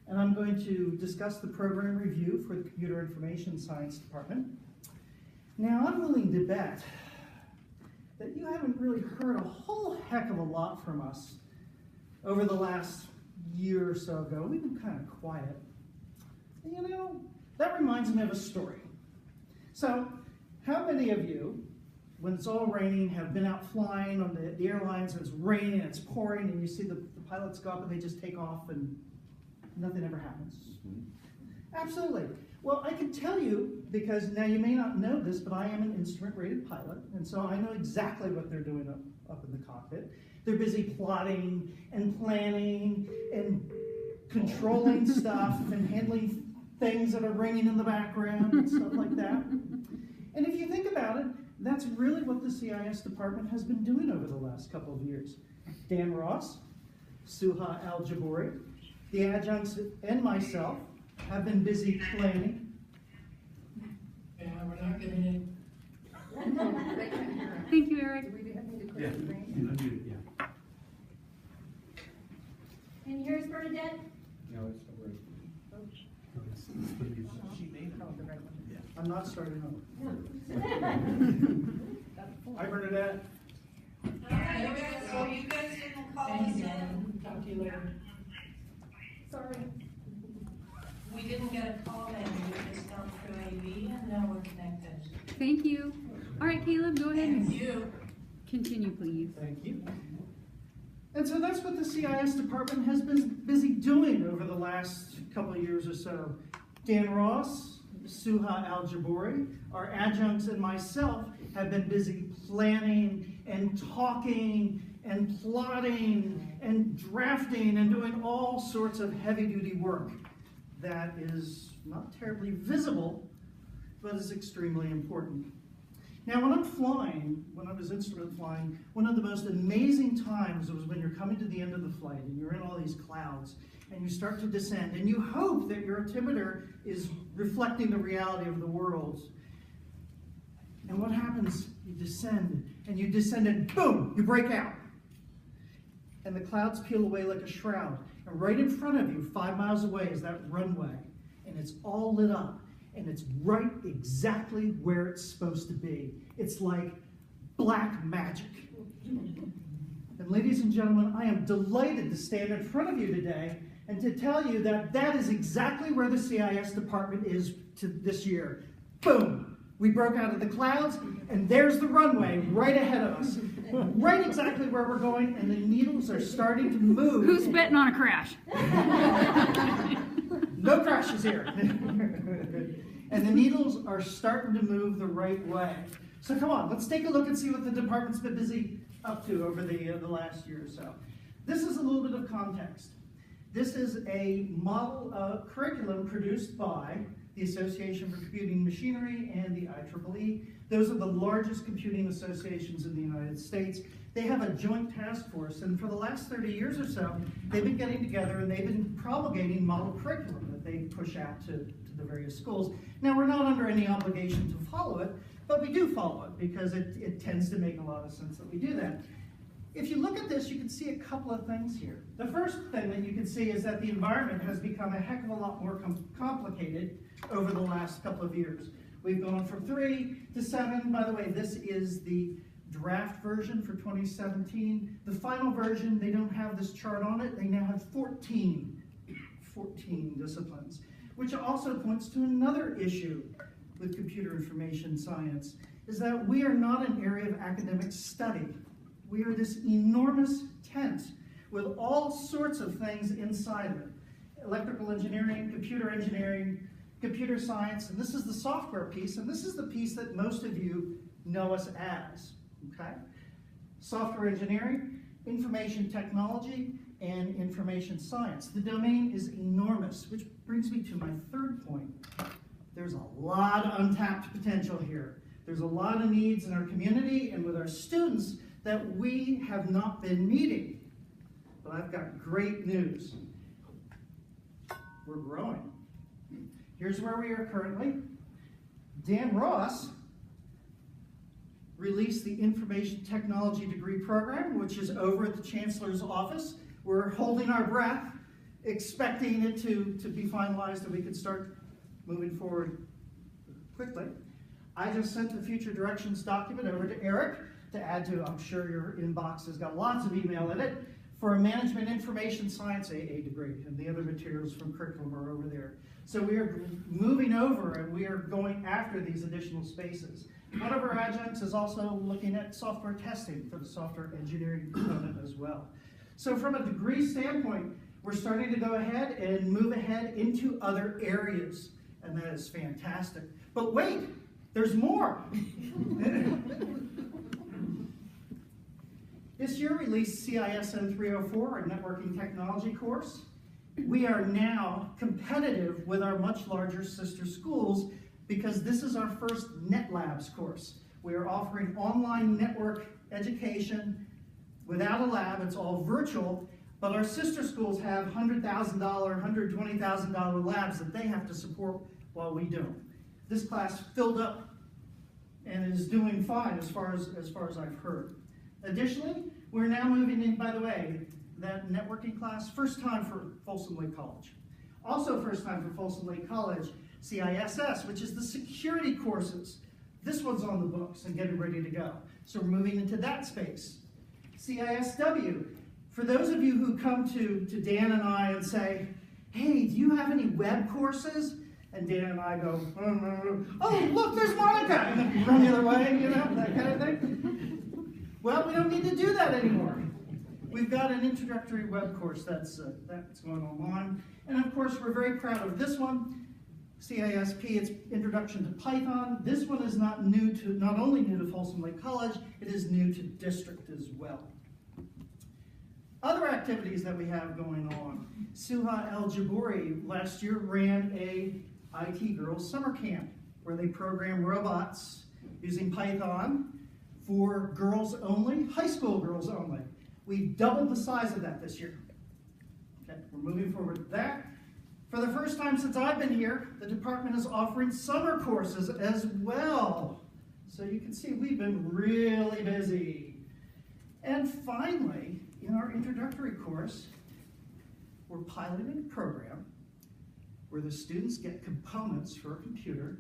and I'm going to discuss the program review for the Computer Information Science Department. Now, I'm willing to bet that you haven't really heard a whole heck of a lot from us over the last year or so ago. We've been kind of quiet. And you know, that reminds me of a story. So, how many of you, when it's all raining, have been out flying on the airlines and it's raining and it's pouring and you see the pilots go up and they just take off and nothing ever happens? Absolutely. Well, I can tell you, because now you may not know this, but I am an instrument-rated pilot, and so I know exactly what they're doing up in the cockpit. They're busy plotting and planning and controlling stuff and handling things that are ringing in the background and stuff like that. And if you think about it, that's really what the CIS department has been doing over the last couple of years. Dan Ross, Suha Al-Jabouri, the adjuncts, and myself have been busy planning. Yeah, we're not getting it. Thank you, Eric. Yeah. Yeah. And here's Bernadette. No, it's not right. She may have the right one. Yeah. I'm not starting over. Hi, Bernadette. Hi, so you guys didn't call us in. Talk to you later. Sorry. We didn't get a call in, we just gone through AV and now we're connected. Thank you. All right, Caleb, go ahead Thank and you. continue, please. Thank you. And so that's what the CIS department has been busy doing over the last couple of years or so. Dan Ross, Suha Al-Jabouri, our adjuncts, and myself have been busy planning and talking and plotting and drafting and doing all sorts of heavy-duty work that is not terribly visible, but is extremely important. Now, when I'm flying, when I was instrument flying, one of the most amazing times was when you're coming to the end of the flight and you're in all these clouds and you start to descend and you hope that your altimeter is reflecting the reality of the world. And what happens? You descend and boom, you break out. And the clouds peel away like a shroud. And right in front of you, 5 miles away, is that runway. And it's all lit up. And it's right exactly where it's supposed to be. It's like black magic. And ladies and gentlemen, I am delighted to stand in front of you today and to tell you that that is exactly where the CIS department is this year. Boom! We broke out of the clouds, and there's the runway right ahead of us. Right exactly where we're going, and the needles are starting to move. Who's betting on a crash? No crashes here. And the needles are starting to move the right way. So come on, let's take a look and see what the department's been busy up to over the last year or so. This is a little bit of context. This is a model curriculum produced by the Association for Computing Machinery and the IEEE. Those are the largest computing associations in the United States. They have a joint task force, and for the last 30 years or so, they've been getting together and they've been promulgating model curriculum that they push out to the various schools. Now, we're not under any obligation to follow it, but we do follow it because it tends to make a lot of sense that we do that. If you look at this, you can see a couple of things here. The first thing that you can see is that the environment has become a heck of a lot more complicated over the last couple of years. We've gone from 3 to 7. By the way, this is the draft version for 2017. The final version, they don't have this chart on it. They now have 14 disciplines, which also points to another issue with computer information science, is that we are not an area of academic study. We are this enormous tent with all sorts of things inside of it. Electrical engineering, computer science, and this is the software piece, and this is the piece that most of you know us as, okay? Software engineering, information technology, and information science. The domain is enormous, which brings me to my third point. There's a lot of untapped potential here. There's a lot of needs in our community and with our students that we have not been meeting. But I've got great news. We're growing. Here's where we are currently. Dan Ross released the Information Technology Degree Program, which is over at the Chancellor's office. We're holding our breath expecting it to be finalized and we could start moving forward quickly. I just sent the future directions document over to Eric to add to, I'm sure your inbox has got lots of email in it, for a management information science AA degree, and the other materials from curriculum are over there. So we are moving over and we are going after these additional spaces. One of our adjuncts is also looking at software testing for the software engineering component as well. So from a degree standpoint, we're starting to go ahead and move ahead into other areas, and that is fantastic. But wait, there's more. This year released CISM 304, our networking technology course. We are now competitive with our much larger sister schools because this is our first NetLabs course. We are offering online network education without a lab. It's all virtual, but our sister schools have $100,000, $120,000 labs that they have to support while we don't. This class filled up and is doing fine as far as I've heard. Additionally, we're now moving in, by the way, that networking class, first time for Folsom Lake College. Also first time for Folsom Lake College, CISS, which is the security courses. This one's on the books and getting ready to go. So we're moving into that space. CISW, for those of you who come to Dan and I and say, hey, do you have any web courses? And Dan and I go, oh, look, there's Monica, and then run the other way, you know, that kind of thing. Well, we don't need to do that anymore. We've got an introductory web course that's going online. And of course, we're very proud of this one, CISP, it's Introduction to Python. This one is not only new to Folsom Lake College, it is new to district as well. Other activities that we have going on. Suha El-Jabouri last year ran a IT Girls Summer Camp where they program robots using Python for girls only, high school girls only. We've doubled the size of that this year. Okay, we're moving forward with that. For the first time since I've been here, the department is offering summer courses as well. So you can see we've been really busy. And finally, in our introductory course, we're piloting a program where the students get components for a computer,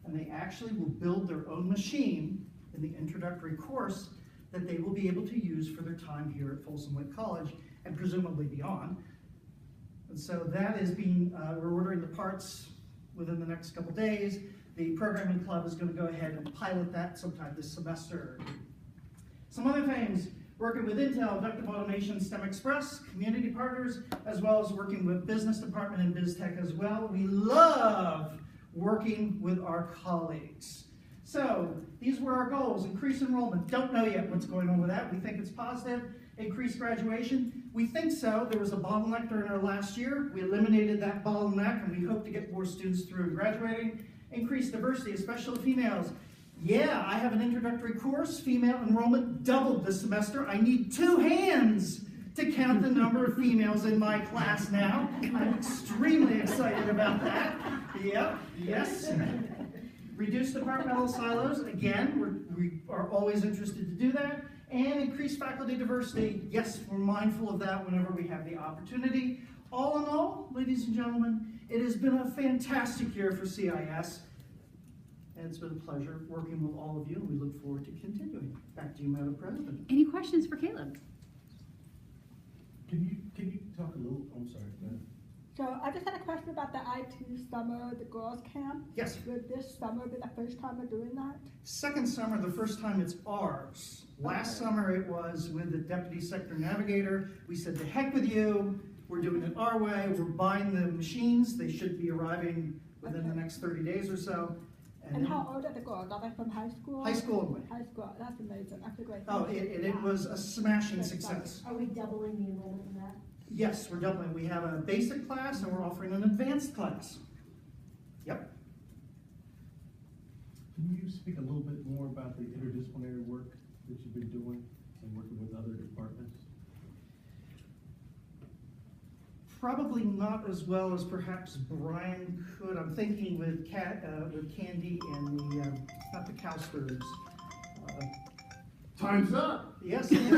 and they actually will build their own machine in the introductory course that they will be able to use for their time here at Folsom Lake College and presumably beyond. And so that is being, we're ordering the parts within the next couple days. The programming club is going to go ahead and pilot that sometime this semester. Some other things, working with Intel, Inductive Automation, STEM Express, community partners, as well as working with business department and BizTech as well. We love working with our colleagues. So these were our goals. Increase enrollment. Don't know yet what's going on with that. We think it's positive. Increase graduation. We think so. There was a bottleneck during our last year. We eliminated that bottleneck, and we hope to get more students through and graduating. Increase diversity, especially females. Yeah, I have an introductory course. Female enrollment doubled this semester. I need 2 hands to count the number of females in my class now. I'm extremely excited about that. Yep, yes. Reduce departmental silos. Again, we are always interested to do that. And increase faculty diversity. Yes, we're mindful of that whenever we have the opportunity. All in all, ladies and gentlemen, it has been a fantastic year for CIS. And it's been a pleasure working with all of you, and we look forward to continuing. Back to you, Madam President. Any questions for Caleb? Can you talk a little, I'm sorry, go ahead. So I just had a question about the IT summer, the girls camp. Yes. Would this summer be the first time we're doing that? Second summer, the first time it's ours. Last summer it was with the Deputy Sector Navigator. We said, to heck with you, we're doing it our way, we're buying the machines, they should be arriving within the next 30 days or so. And how old are the girls? Are they from high school? High school only. High school, that's amazing, that's a great. Oh, it was a smashing success. Are we doubling the enrollment in that? Yes, we're doubling. We have a basic class and we're offering an advanced class. Yep. Can you speak a little bit more about the interdisciplinary work that you've been doing and working with other departments? Probably not as well as perhaps Brian could. I'm thinking with Candy and the, not the Cowsters. Time's up. Yes. Yes.